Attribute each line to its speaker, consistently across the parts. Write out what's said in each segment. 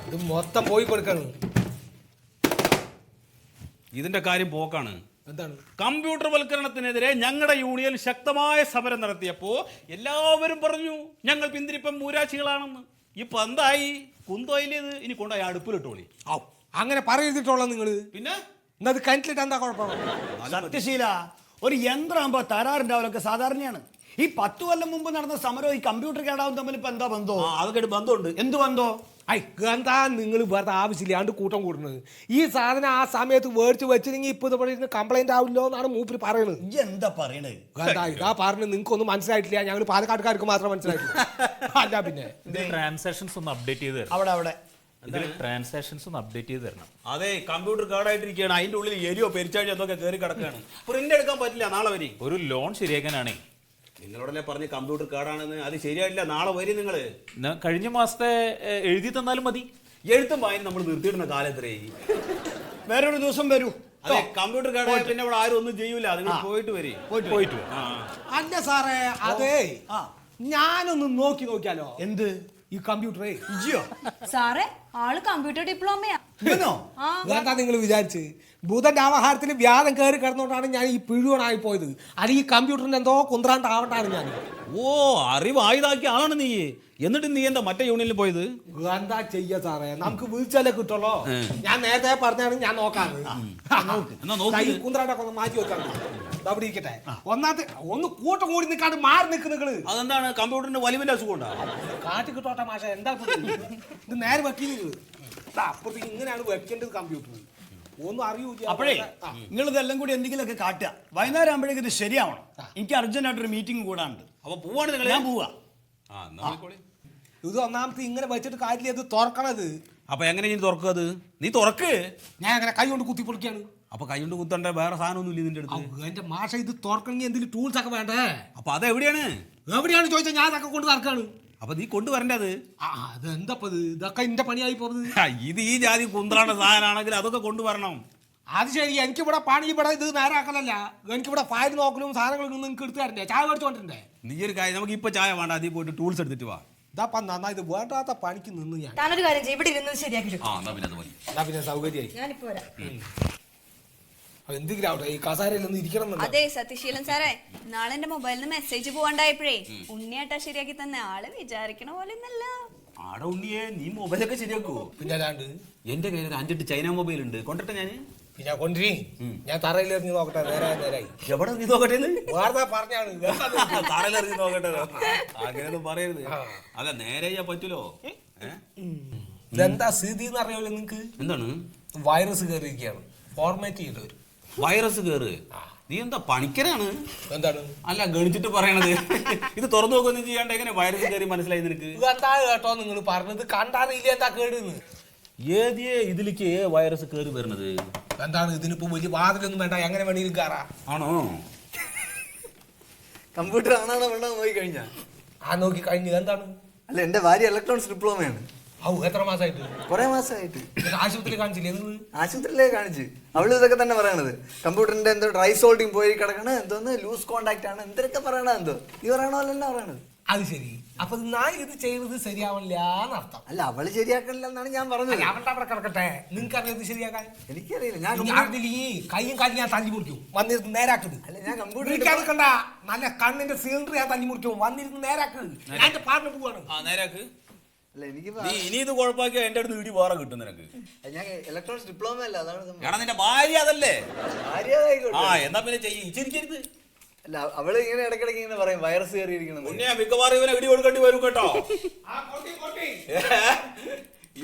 Speaker 1: ഇത് മൊത്തം പോയി കൊടുക്കാണ്.
Speaker 2: ഇതിന്റെ കാര്യം പോക്കാണ്.
Speaker 1: എന്താണ്?
Speaker 2: കമ്പ്യൂട്ടർ വൽക്കരണത്തിനെതിരെ ഞങ്ങളുടെ യൂണിയൻ ശക്തമായ സമരം നടത്തിയപ്പോ എല്ലാവരും പറഞ്ഞു ഞങ്ങൾ പിന്തിരിപ്പം മൂരാശികളാണെന്ന്. ഇപ്പൊ എന്തായി? കുന്തോയിലേത് ഇനി കൊണ്ടുപോയി അടുപ്പിലിട്ടോളി.
Speaker 1: അങ്ങനെ പറയരുതിട്ടോളാം നിങ്ങള്.
Speaker 2: പിന്നെ
Speaker 1: എന്നത് കിണറ്റിലിട്ട് എന്താ കുഴപ്പം?
Speaker 3: സത്യശീല, ഒരു യന്ത്രമാകുമ്പോ തരാറുണ്ടാവലൊക്കെ സാധാരണയാണ്. ഈ 10 കൊല്ലം മുമ്പ് നടന്ന സമരം ഈ കമ്പ്യൂട്ടർ കേടാവും തമ്മിൽ ഇപ്പൊ എന്താ ബന്ധോ?
Speaker 2: അതൊക്കെ ബന്ധമുണ്ട്.
Speaker 3: എന്ത് ബന്ധോ?
Speaker 1: എന്താ നിങ്ങൾ വെറുതെ ആവശ്യമില്ലാണ്ട് കൂട്ടം കൂടുന്നത്? ഈ സാധനം ആ സമയത്ത് മേടിച്ച് വെച്ചില്ലെങ്കിൽ ഇപ്പൊ ഇത് കംപ്ലൈന്റ് ആവില്ലോ എന്നാണ് മൂപ്പര് പറയുന്നത്.
Speaker 3: എന്താ പറയണേ?
Speaker 1: ഇതാ പറഞ്ഞത് നിങ്ങൾക്കൊന്നും മനസ്സിലായിട്ടില്ല. ഞങ്ങൾ പാലക്കാട്ടുകാർക്ക് മാത്രം മനസ്സിലായിട്ടില്ല. അല്ല പിന്നെ
Speaker 4: ട്രാൻസാക്ഷൻസ് ഒന്ന് അപ്ഡേറ്റ് ചെയ്ത് തരണം.
Speaker 3: അവിടെ
Speaker 4: ട്രാൻസാക്ഷൻസ് ഒന്ന് അപ്ഡേറ്റ് ചെയ്ത് തരണം.
Speaker 2: അതെ, കമ്പ്യൂട്ടർ കേടായിട്ടിരിക്കുകയാണ്. അതിന്റെ ഉള്ളിൽ എരിയോ പെരിച്ചാഴി അതൊക്കെ കയറി കിടക്കുകയാണ്. പ്രിന്റ് എടുക്കാൻ പറ്റില്ല. നാളെ വരി.
Speaker 4: ഒരു ലോൺ ശരിയാക്കാനാണേ.
Speaker 2: നിങ്ങളോടല്ലേ പറഞ്ഞ് കമ്പ്യൂട്ടർ കേടാണെന്ന്. അത് ശരിയായില്ല. നാളെ വരി നിങ്ങള്.
Speaker 4: കഴിഞ്ഞ മാസത്തെ എഴുതി തന്നാലും മതി.
Speaker 2: എഴുത്തും വായന നമ്മൾ നിർത്തിയിടുന്ന കാലത്രേ.
Speaker 3: വേറൊരു ദിവസം വരൂ.
Speaker 2: അതെ, കമ്പ്യൂട്ടർ കേടായ പിന്നെ ഇവിടെ ആരും ഒന്നും ചെയ്യൂല. നിങ്ങൾ പോയിട്ട് വരി.
Speaker 4: പോയിട്ട്
Speaker 1: അല്ല സാറേ, അതെ ഞാനൊന്ന് നോക്കിയാലോ?
Speaker 3: എന്ത്?
Speaker 1: ഈ കമ്പ്യൂട്ടറേ
Speaker 3: ഇജിയോ?
Speaker 5: സാറേ, ആള് കമ്പ്യൂട്ടർ ഡിപ്ലോമയാ.
Speaker 1: എന്താ നിങ്ങൾ വിചാരിച്ച് ബുധന്റെ ആഹാരത്തിൽ വ്യാഴം കയറി കിടന്നുകൊണ്ടാണ് ഞാൻ ഈ പിഴുവണായി പോയത്. അത് ഈ കമ്പ്യൂട്ടറിന്റെ എന്തോ കുന്ത്രാണ്ടാവണ്ടാണ് ഞാൻ.
Speaker 2: ഓ, അറിവ് ആയുധാക്കിയ ആളാണ് നീ. എന്നിട്ട് നീ എന്താ മറ്റേ യൂണിയനിൽ പോയത്?
Speaker 1: എന്താ ചെയ്യാ സാറേ, നമുക്ക് വിളിച്ചാലേ കിട്ടുള്ളോ. ഞാൻ നേരത്തെ പറഞ്ഞാണ് ഞാൻ നോക്കാന്ന്. കുന്ത്രാണ്ടൊക്കെ ഒന്ന് മാറ്റി വെക്കാൻ അവിടെ ഇരിക്കട്ടെ. ഒന്നാമത്തെ ഒന്ന് കൂട്ടം കൂടി നിൽക്കാണ്ട് മാറി നിൽക്കുന്നത്.
Speaker 2: അതെന്താണ്? കമ്പ്യൂട്ടറിന്റെ വലിവിന്റെ അസുഖം ഉണ്ടാ?
Speaker 1: കാട്ടി കിട്ടോട്ടെ മാഷ. എന്താ ഇത് നേരെ വെക്കി അപ്പുറത്തേക്ക് ഇങ്ങനെയാണ് വെക്കേണ്ടത് കമ്പ്യൂട്ടർ. ഒന്നും അറിയൂല.
Speaker 3: അപ്പോഴേ നിങ്ങൾ ഇതെല്ലാം കൂടി എന്തെങ്കിലുമൊക്കെ കാട്ടുക. വൈകുന്നേരം ആകുമ്പോഴേക്കും ഇത് ശരിയാവണം. എനിക്ക് അർജന്റായിട്ടൊരു മീറ്റിംഗ് കൂടാണ്ട്.
Speaker 2: അപ്പൊ പോവാണ് നിങ്ങൾ?
Speaker 3: ഞാൻ പോവാ.
Speaker 1: ഇത് ഒന്നാമത്തെ ഇങ്ങനെ വെച്ചിട്ട് കാര്യമില്ല. ഇത് തുറക്കണത്.
Speaker 2: അപ്പൊ എങ്ങനെ നീ തുറക്കത്? നീ തുറക്ക്.
Speaker 1: ഞാൻ അങ്ങനെ കൈ കൊണ്ട് കുത്തി പൊളിക്കാണ്.
Speaker 2: അപ്പൊ കൈ കൊണ്ട് കുത്തണ്ട വേറെ സാധനമൊന്നും ഇല്ല ഇതിന്റെ അടുത്ത്.
Speaker 1: എന്റെ മാഷ ഇത് തുറക്കണമെങ്കിൽ എന്തെങ്കിലും ടൂൾസ് ഒക്കെ വേണ്ടേ?
Speaker 2: അപ്പൊ അതെവിടെയാണ്?
Speaker 1: എവിടെയാണ് ചോദിച്ചാൽ ഞാൻ അതൊക്കെ കൊണ്ട് തുറക്കാണ്.
Speaker 2: അപ്പൊ നീ കൊണ്ടുവരേണ്ടത്.
Speaker 1: അതെന്താ ഇതൊക്കെ എന്റെ പണിയായി പോകുന്നത്.
Speaker 2: ഇത് ഈ ജാതി കുന്ത്രാണ്ട സാധനമാണെങ്കിൽ അതൊക്കെ കൊണ്ടുവരണം.
Speaker 1: അത് ശരി. എനിക്കിവിടെ പണി ഇവിടെ ഇത് നേരാക്കലല്ല. എനിക്കിവിടെ ഫയൽ നോക്കലും സാധനങ്ങളൊന്നും നിങ്ങൾക്ക് എടുത്തു തരണ്ടേ? ചായ മേടിച്ചോണ്ടിരണ്ടേ?
Speaker 2: നീ ഒരു കാര്യം, നമുക്ക് ഇപ്പൊ ചായ വേണ്ട. അതിൽ പോയിട്ട് ടൂൾസ് എടുത്തിട്ട് വാ.
Speaker 1: ഇതാ നന്നാ ഇത് വേണ്ടാത്ത പണിക്ക് നിന്ന് ഞാൻ.
Speaker 5: താനൊരു കാര്യം ചെയ്യും, ഇവിടെ ഇരുന്നത് ശരിയാക്കി.
Speaker 1: പിന്നെ സൗകര്യമായി.
Speaker 5: ഞാനിപ്പോ വരാം.
Speaker 1: എന്തെങ്കിലും ആവട്ടെ, ഈ കസാരയിലൊന്നും ഇരിക്കണം.
Speaker 5: അതെ സത്യശീലൻ സാറേ, നാളെ എന്റെ മൊബൈലിൽ നിന്ന് മെസ്സേജ് പോകണ്ടായപ്പോഴേ ഉണ്ണിയേട്ടാ ശരിയാക്കി തന്നെ. ആള് വിചാരിക്കണ പോലെ ഒന്നല്ല.
Speaker 2: ആടെ ഉണ്ണിയെ, നീ മൊബൈലൊക്കെ ശരിയാക്കുവോ?
Speaker 1: പിന്നെ അല്ലാണ്ട്
Speaker 2: എന്റെ കയ്യിൽ 5-8 ചൈന മൊബൈൽ ഉണ്ട്. കൊണ്ടിട്ട് ഞാൻ
Speaker 1: പിന്നെ കൊണ്ടിരി. ഞാൻ തറയിലെറിഞ്ഞ് നോക്കട്ടെ. നേരായി
Speaker 2: എവിടെ നീ നോക്കട്ടെ?
Speaker 1: വേറെ പറഞ്ഞാണ്
Speaker 2: തറയിലെറിഞ്ഞ് നോക്കട്ടെ. അങ്ങനെയൊന്നും പറയരുത്. അല്ല, നേരെ ചെയ്യാൻ പറ്റൂലോ.
Speaker 1: ഇതെന്താ സ്ഥിതി എന്ന് അറിയാമല്ലോ നിങ്ങക്ക്?
Speaker 2: എന്താണ്?
Speaker 1: വൈറസ് കയറിയിരിക്കുകയാണ്. ഫോർമാറ്റ് ചെയ്യേണ്ടി വരും.
Speaker 2: വൈറസ് കയറ്? നീ എന്താ പണിക്കരാണ്?
Speaker 1: എന്താണ്?
Speaker 2: അല്ല, ഗണിച്ചിട്ട് പറയണത്. ഇത് തുറന്നു നോക്കൊന്നും ചെയ്യാണ്ട് എങ്ങനെ വൈറസ് കയറി മനസ്സിലായി നിനക്ക്?
Speaker 1: എന്താ കേട്ടോ നിങ്ങൾ പറഞ്ഞത്? കണ്ടറിയില്ല എന്താ കേടുന്ന്.
Speaker 2: ഏതിയെ ഇതിലേക്ക് വൈറസ് കയറി വരുന്നത്?
Speaker 1: എന്താണ്? ഇതിനിപ്പോ വലിയ വാതിലൊന്നും വേണ്ട, എങ്ങനെ വേണമെങ്കിലും കയറാ.
Speaker 2: ആണോ?
Speaker 6: കമ്പ്യൂട്ടർ ആണോ വേണ്ടോ നോക്കി കഴിഞ്ഞാ
Speaker 1: നോക്കി കഴിഞ്ഞത് എന്താണ്?
Speaker 6: അല്ല, എന്റെ ഭാര്യ ഇലക്ട്രോണിക്സ് ഡിപ്ലോമയാണ്.
Speaker 1: എത്ര മാസമായിട്ട്?
Speaker 6: കുറെ മാസമായിട്ട്.
Speaker 1: ആശുപത്രിയിൽ കാണിച്ചില്ലേ?
Speaker 6: ആശുപത്രിയിലേക്ക് കാണിച്ചു. അവള് ഇതൊക്കെ തന്നെ പറയണത്. കമ്പ്യൂട്ടറിന്റെ എന്തോ ഡ്രൈ സോൾട്ടിങ് പോയി കിടക്കണ, എന്തോന്ന് ലൂസ് കോണ്ടാക്ട് ആണ്, എന്തൊക്കെ പറയണ. എന്തോ ഈ പറയണ പോലെ തന്നെ പറയണത്.
Speaker 1: അത് ശരി. അപ്പൊ ഞാൻ ഇത് ചെയ്യുന്നത് ശരിയാവില്ല എന്നർത്ഥം.
Speaker 6: അല്ല, അവള് ശരിയാക്കണില്ല എന്നാണ് ഞാൻ പറഞ്ഞത്.
Speaker 1: അവളുടെ അവിടെ കിടക്കട്ടെ. നിങ്ങൾക്ക് അറിയാം ഇത് ശരിയാക്കാൻ?
Speaker 6: എനിക്കറിയില്ല.
Speaker 1: കയ്യും കാര്യം ഞാൻ തല്ലി മുറിക്കും. വന്നിരുന്ന് നേരാക്കുന്നത്.
Speaker 6: അല്ല, ഞാൻ കമ്പ്യൂട്ടർ
Speaker 1: കണ്ട നല്ല കണ്ണിന്റെ സിലിണ്ടർ ഞാൻ തല്ലി മുറിക്കും. വന്നിരുന്ന് നേരാക്ക്. ഞാൻ പാടിന് പോവാണ്.
Speaker 2: നേരാക്ക്.
Speaker 6: അല്ല, എനിക്ക്
Speaker 2: ഇനി ഇത് കുഴപ്പമാക്കിയാ എന്റെ അടുത്ത് വീടി വേറെ കിട്ടും നിനക്ക്.
Speaker 6: ഞാൻ ഇലക്ട്രോണിക്സ് ഡിപ്ലോമ അല്ല, അതാണ്.
Speaker 2: എടാ, നിന്റെ ഭാര്യ അതല്ലേ?
Speaker 6: ഭാര്യ
Speaker 2: എന്നാ പിന്നെ ചിരിക്കരുത്.
Speaker 6: അല്ല, അവള് ഇങ്ങനെ ഇടയ്ക്കിടയ്ക്ക് ഇങ്ങനെ പറയും വൈറസ് കയറിയിരിക്കണം.
Speaker 2: മിക്കവാറും ഇവനെ ഇടി കൊടുക്കേണ്ടി വരും കേട്ടോ.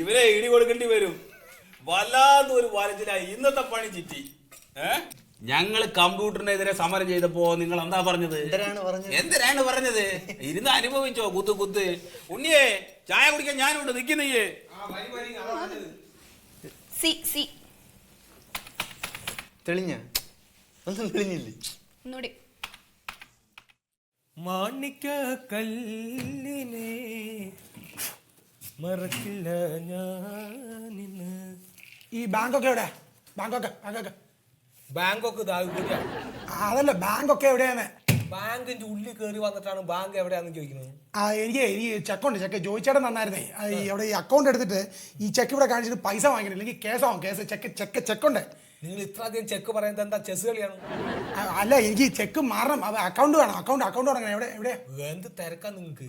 Speaker 2: ഇവനെ ഇടി കൊടുക്കേണ്ടി വരും. വല്ലാത്തൊരു വലച്ചിലായി. ഇന്നത്തെ പണി ചിറ്റി. ഞങ്ങള് കമ്പ്യൂട്ടറിനെതിരെ സമരം ചെയ്തപ്പോ നിങ്ങൾ എന്താ പറഞ്ഞത്? എന്തിനാണ് പറഞ്ഞത്? ഇരുന്ന് അനുഭവിച്ചോ കുത്ത്. ഉണ്ണിയെ, ചായ കുടിക്കാൻ ഞാനുണ്ട്. നിക്കുന്നേ.
Speaker 6: തെളിഞ്ഞ ഒന്നും തെളിഞ്ഞില്ലേ?
Speaker 1: മാണിക്ക കല്ലിനെ മറക്കില്ല ഞാനിന്ന്. ഈ ബാങ്കൊക്കെ എവിടെ? ബാങ്കോക്ക് അതല്ല, ബാങ്കൊക്കെ എവിടെയാണ്? ബാങ്കിന്റെ ഉള്ളിൽ കയറി വന്നിട്ടാണ് ബാങ്ക് എവിടെയാന്ന് ചോദിക്കുന്നത്.
Speaker 7: എനിക്ക് ചെക്ക് ജോയിച്ചേട്ടൻ നന്നായിരുന്നേ. അവിടെ ഈ അക്കൗണ്ട് എടുത്തിട്ട് ഈ ചെക്ക് ഇവിടെ കാണിച്ചിട്ട് പൈസ വാങ്ങിക്കണം, അല്ലെങ്കിൽ കേസാവും. ചെക്കുണ്ട്.
Speaker 1: നിങ്ങൾ ഇത്ര അധികം ചെക്ക് പറയുന്നത് എന്താ ചെസ് കളിയാണ്?
Speaker 7: അല്ല, എനിക്ക് ചെക്ക് മാറണം. അക്കൗണ്ട് വേണം. അക്കൗണ്ട് തുടങ്ങണം. എവിടെ
Speaker 1: എന്ത് തിരക്കാ നിങ്ങൾക്ക്?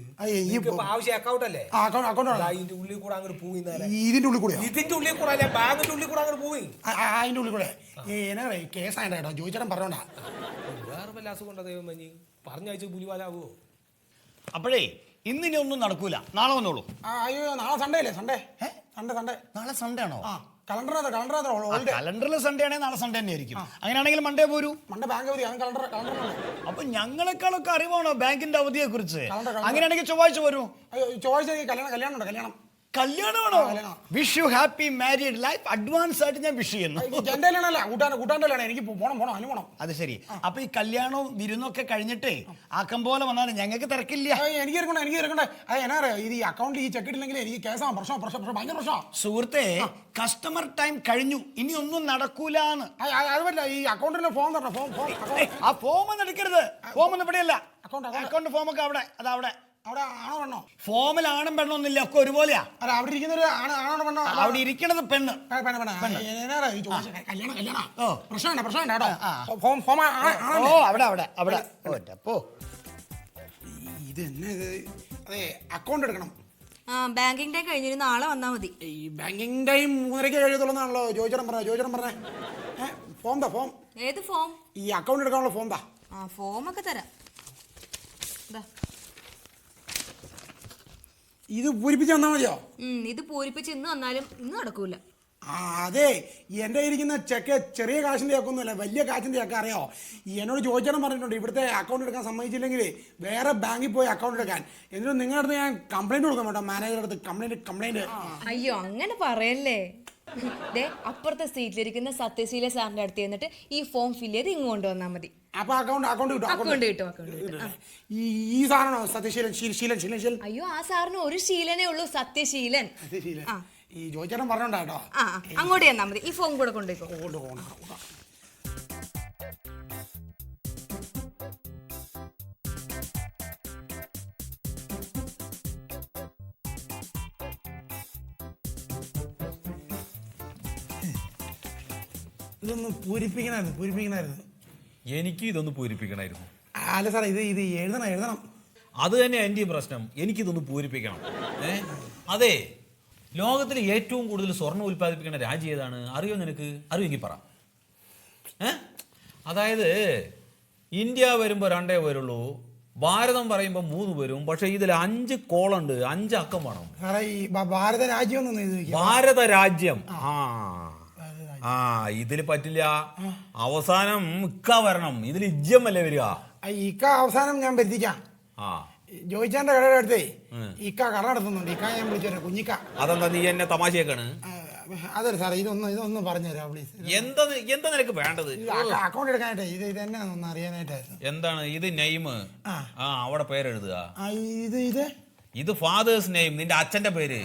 Speaker 7: ഈ
Speaker 1: ആവശ്യം അക്കൗണ്ട് അല്ലേ?
Speaker 7: അക്കൗണ്ട്
Speaker 1: ഇതിന്റെ ഉള്ളിൽ കൂടെ അങ്ങോട്ട് പോയി.
Speaker 7: ഇതിന്റെ ഉള്ളിൽ കൂടെ
Speaker 1: അല്ലേ, ബാങ്കിന്റെ ഉള്ളിൽ കൂടെ അങ്ങോട്ട് പോയി.
Speaker 7: അതിന്റെ ഉള്ളിൽ കൂടെ എന്നാ കേസായിട്ടോ. ജോയിച്ചേട്ടൻ പറഞ്ഞോണ്ടാ.
Speaker 1: വേറെ വല്ല അസുഖം ഉണ്ടോ ദൈവം മഞ്ഞി? പറഞ്ഞയച്ച് പുലിവാലാവോ?
Speaker 3: അപ്പോഴേ ഇന്നിനി ഒന്നും നടക്കൂല, നാളെ വന്നോളൂ.
Speaker 7: അയ്യോ, നാളെ സൺഡേ അല്ലേ? സൺഡേ.
Speaker 3: നാളെ സൺഡേ ആണോ?
Speaker 7: കലണ്ടറിൽ
Speaker 3: സൺഡേ ആണെങ്കിൽ നാളെ സൺഡേ തന്നെ ആയിരിക്കും. അങ്ങനെയാണെങ്കിൽ മൺഡേ പോരൂ.
Speaker 7: മൺഡേ ബാങ്ക് അവധി. കലണ്ടർ
Speaker 3: അപ്പൊ ഞങ്ങളെക്കാളൊക്കെ അറിവാണോ ബാങ്കിന്റെ അവധിയെ കുറിച്ച്? അങ്ങനെയാണെങ്കിൽ ചൊവ്വാഴ്ച വരൂ.
Speaker 7: ചൊവ്വാഴ്ച കല്യാണം.
Speaker 3: കല്യാണമാണോ? Wish you happy married life. Advance ആയിട്ട് ഞാൻ വിഷ് ചെയ്യുന്നു.
Speaker 7: കൂട്ടാൻ്റെ എനിക്ക് പോണം.
Speaker 3: അത് ശരി. അപ്പൊ ഈ കല്യാണവും വിരുന്നൊക്കെ കഴിഞ്ഞിട്ടേ ആക്കം പോലെ വന്നാൽ ഞങ്ങൾക്ക് തിരക്കില്ല.
Speaker 7: എനിക്ക് ഇറക്കണ്ടേ. എന്നാ ഇത് ഈ അക്കൗണ്ട് ഈ ചെക്ക് ഇട്ടില്ലെങ്കിൽ എനിക്ക് കേസാണ്. പ്രശ്നം ഭയങ്കര പ്രശ്നം.
Speaker 3: സുഹൃത്തെ, കസ്റ്റമർ ടൈം കഴിഞ്ഞു, ഇനി ഒന്നും നടക്കൂലെന്ന്.
Speaker 7: അത് പറ്റില്ല. ഈ അക്കൗണ്ടിന്റെ ഫോം തരണം.
Speaker 3: ആ ഫോം ഒന്നും എടുക്കരുത്. ഫോം ഒന്നും ഇവിടെയല്ല.
Speaker 7: അക്കൗണ്ട്
Speaker 3: ഫോമൊക്കെ അവിടെ
Speaker 7: അവിടെ ആണോ പെണ്ണോ?
Speaker 3: ഫോമിൽ ആണും പെണ്ണൊന്നുമില്ല, ഒക്കെ ഒരുപോലെയാ.
Speaker 7: അല്ല, അവിടെ ഇരിക്കുന്ന ആണോ പെണ്ണോ?
Speaker 3: അവിടെ ഇരിക്കണത് പെണ്ണ്.
Speaker 7: കല്യാണം. പ്രശ്നം
Speaker 3: അവിടെ
Speaker 7: ഇത് തന്നെ. അതെ, അക്കൗണ്ട് എടുക്കണം.
Speaker 5: ബാങ്കിങ് ടൈം കഴിഞ്ഞിട്ട് നാളെ വന്നാ മതി.
Speaker 7: ഈ ബാങ്കിങ് ടൈം 3:30 കഴിയത്തുള്ളതാണല്ലോ ജോയിച്ചേട്ടൻ പറഞ്ഞേ. ഫോം
Speaker 5: ഏത് ഫോം?
Speaker 7: ഈ അക്കൗണ്ട് എടുക്കാനുള്ള ഫോം താ.
Speaker 5: ഫോമൊക്കെ തരാം.
Speaker 7: ഇത് പൂരിപ്പിച്ച് തന്നാൽ മതിയോ?
Speaker 5: ഇത് പൂരിപ്പിച്ച് ഇന്ന് വന്നാലും ഇന്ന് നടക്കൂല.
Speaker 7: അതെ, എൻ്റെ ഇരിക്കുന്ന ചെക്ക് ചെറിയ കാശിൻ്റെ ചെക്കൊന്നുമല്ല, വലിയ കാശിൻ്റെ ചെക്ക്. അറിയോ, എന്നോട് ചോദിച്ചാലും പറഞ്ഞിട്ടുണ്ട്, ഇവിടുത്തെ അക്കൗണ്ട് എടുക്കാൻ സമ്മതിച്ചില്ലെങ്കിൽ വേറെ ബാങ്കിൽ പോയി അക്കൗണ്ട് എടുക്കാൻ. എന്നിട്ട് നിങ്ങളുടെ അടുത്ത് ഞാൻ കംപ്ലൈൻറ്റ് കൊടുക്കാൻ വേണ്ട, മാനേജറുടെ അടുത്ത് കംപ്ലൈൻറ്റ്.
Speaker 5: അയ്യോ, അങ്ങനെ പറയല്ലേ. അപ്പുറത്തെ സീറ്റിലിരിക്കുന്ന സത്യശീല സാറിന്റെ അടുത്ത് ചെന്നിട്ട് ഈ ഫോം ഫില്ല് ചെയ്ത് ഇങ്ങ് കൊണ്ടുവന്നാൽ മതി.
Speaker 7: അപ്പൊ അക്കൗണ്ട്
Speaker 5: കിട്ടും.
Speaker 7: ഈ സാധനമാണോ സത്യശീലൻ?
Speaker 5: അയ്യോ, ആ സാറിന് ഒരു ശീലനേ ഉള്ളൂ, സത്യശീലൻ.
Speaker 7: ഈ ജോയിച്ചേട്ടൻ പറഞ്ഞോണ്ടാട്ടോ.
Speaker 5: അങ്ങോട്ട് ചെന്നാ മതി. ഈ ഫോം കൂടെ കൊണ്ടുപോയിക്കോ.
Speaker 7: ഇതൊന്ന് പൂരിപ്പിക്കണായിരുന്നു.
Speaker 8: എനിക്ക് ഇതൊന്ന് പൂരിപ്പിക്കണമായിരുന്നു.
Speaker 7: അല്ല സാറേ, ഇത് എഴുതണം.
Speaker 8: അത് തന്നെ എൻ്റെ പ്രശ്നം. എനിക്കിതൊന്ന് പൂരിപ്പിക്കണം. അതെ, ലോകത്തിൽ ഏറ്റവും കൂടുതൽ സ്വർണ്ണം ഉൽപ്പാദിപ്പിക്കുന്ന രാജ്യം ഏതാണ് അറിയോ നിനക്ക്? അറിയുമെങ്കിൽ പറ. അതായത് ഇന്ത്യ വരുമ്പോൾ 2 പേരുള്ളൂ, ഭാരതം പറയുമ്പോൾ 3 പേരും. പക്ഷെ ഇതിൽ 5 കോളുണ്ട്, 5 അക്കം വേണം.
Speaker 7: ഭാരത രാജ്യം.
Speaker 8: ഭാരത രാജ്യം. ഇതിൽ പറ്റില്ല. അവസാനം ഇക്ക വരണം. ഇതിൽ ഇജ്ജമല്ലേ വരിക?
Speaker 7: ഇക്ക അവസാനം ഞാൻ വരുത്തിക്കാം. ജോയിച്ചാന്റെ കടയുടെ അടുത്തേ ഇക്ക കട നടത്തുന്നുണ്ട്. ഇക്ക ഞാൻ വിളിച്ചു കുഞ്ഞിക്ക.
Speaker 8: അതെന്താ നീ എന്നെ തമാശയാക്കാണ്?
Speaker 7: അതല്ല സാറേ, ഇതൊന്ന് പറഞ്ഞുതരാം പ്ലീസ്.
Speaker 8: എന്താ നിനക്ക് വേണ്ടത്?
Speaker 7: അക്കൗണ്ട് എടുക്കാനായിട്ടേ. ഇത് എന്നാന്ന് അറിയാനായിട്ടായിരുന്നു.
Speaker 8: എന്താണ് ഇത്? നെയിം. അവിടെ പേരെഴുതുക.
Speaker 7: ഇത്
Speaker 8: ഫാദേഴ്സ് നെയിം, നിന്റെ അച്ഛന്റെ പേര്.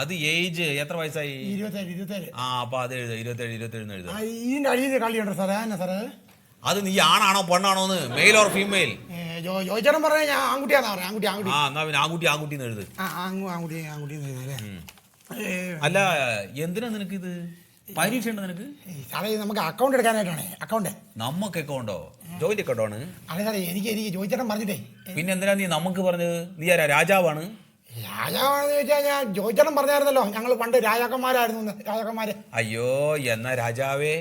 Speaker 8: അത് ഏജ് എത്ര വയസ്സായി?
Speaker 7: 27.
Speaker 8: അപ്പൊ അത് എഴുതുക. 27 എഴുതുക.
Speaker 7: ഇതിന്റെ അടിയിൽ കളിയുണ്ടോ സാറേ? സാറേ,
Speaker 8: അത് നീ ആണാണോ പെണ്ണാണോന്ന്, മെയിൽ ഓർ ഫീമെയിൽ?
Speaker 7: ജോയിച്ചേട്ടൻ പറഞ്ഞ ഞാൻ ആൺകുട്ടിയാന്ന് പറയാം.
Speaker 8: എന്നാ പിന്നെ ആൺകുട്ടി എഴുത്. അല്ല, എന്തിനാ നിനക്ക് ഇത്? പരീക്ഷ ഉണ്ട് നിനക്ക്?
Speaker 7: സാറേ, നമുക്ക് അക്കൗണ്ട് എടുക്കാനായിട്ടാണ്. അക്കൗണ്ട്
Speaker 8: നമുക്ക് അക്കൗണ്ടോ? ജോയിന്റ് അക്കൗണ്ടാണ്.
Speaker 7: അതെ സാറേ, എനിക്ക് ജോയിച്ചേട്ടൻ പറഞ്ഞിട്ടേ.
Speaker 8: പിന്നെ എന്തിനാ നീ നമുക്ക് പറഞ്ഞത്? നീ ആരാ, രാജാവാണ്?
Speaker 7: രാജാവാണെന്ന് ചോദിച്ചാൽ ഞാൻ ജോയിച്ചേട്ടൻ പറഞ്ഞായിരുന്നല്ലോ, ഞങ്ങൾ പണ്ട് രാജാക്കന്മാര്.
Speaker 8: അയ്യോ, എന്നാ രാജാവേ,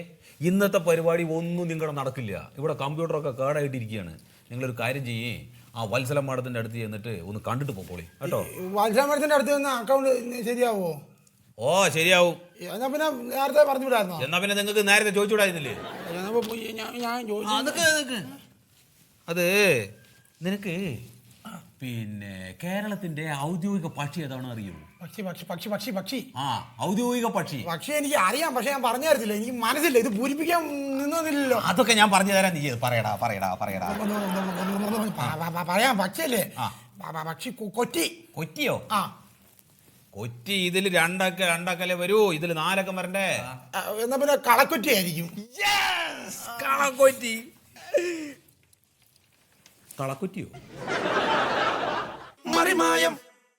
Speaker 8: ഇന്നത്തെ പരിപാടി ഒന്നും നിങ്ങളുടെ നടക്കില്ല. ഇവിടെ കമ്പ്യൂട്ടറൊക്കെ കേടായിട്ടിരിക്കുകയാണ്. നിങ്ങളൊരു കാര്യം ചെയ്യേ, ആ വത്സല മാഡത്തിന്റെ അടുത്ത് ചെന്നിട്ട് ഒന്ന് കണ്ടിട്ട് പോക്കോളി കേട്ടോ.
Speaker 7: വത്സല മാഡത്തിന്റെ അടുത്ത് നിന്ന് അക്കൗണ്ട് ശരിയാവോ?
Speaker 8: ശരിയാവും.
Speaker 7: എന്നാ പിന്നെ നേരത്തെ പറഞ്ഞു വിടായിരുന്നോ?
Speaker 8: എന്നാ പിന്നെ നിങ്ങൾക്ക് നേരത്തെ ചോദിച്ചുവിടായിരുന്നില്ലേ? അത് നിനക്ക് പിന്നെ കേരളത്തിന്റെ ഔദ്യോഗിക പക്ഷി ഏതാണെന്ന് അറിയോ?
Speaker 7: പക്ഷി.
Speaker 8: ഔദ്യോഗിക പക്ഷി.
Speaker 7: പക്ഷി എനിക്ക് അറിയാം, പക്ഷെ ഞാൻ പറഞ്ഞു തരത്തില്ല. എനിക്ക് മനസ്സില്ല. ഇത് പൂരിപ്പിക്കാൻ നിന്നില്ലല്ലോ.
Speaker 8: അതൊക്കെ ഞാൻ പറഞ്ഞു തരാൻ. നീ പറയടാ.
Speaker 7: പറയാം. പക്ഷിയല്ലേ? പക്ഷി.
Speaker 8: കൊറ്റിയോ? കൊറ്റി ഇതിൽ 2 അക്കല്ലേ വരൂ. ഇതിൽ 4 അക്കം വരണ്ടേ?
Speaker 7: എന്നാ പിന്നെ കളക്കൊറ്റി ആയിരിക്കും.
Speaker 8: കളക്കൊറ്റി. കളക്കുറ്റിയോ?
Speaker 9: മറിമായം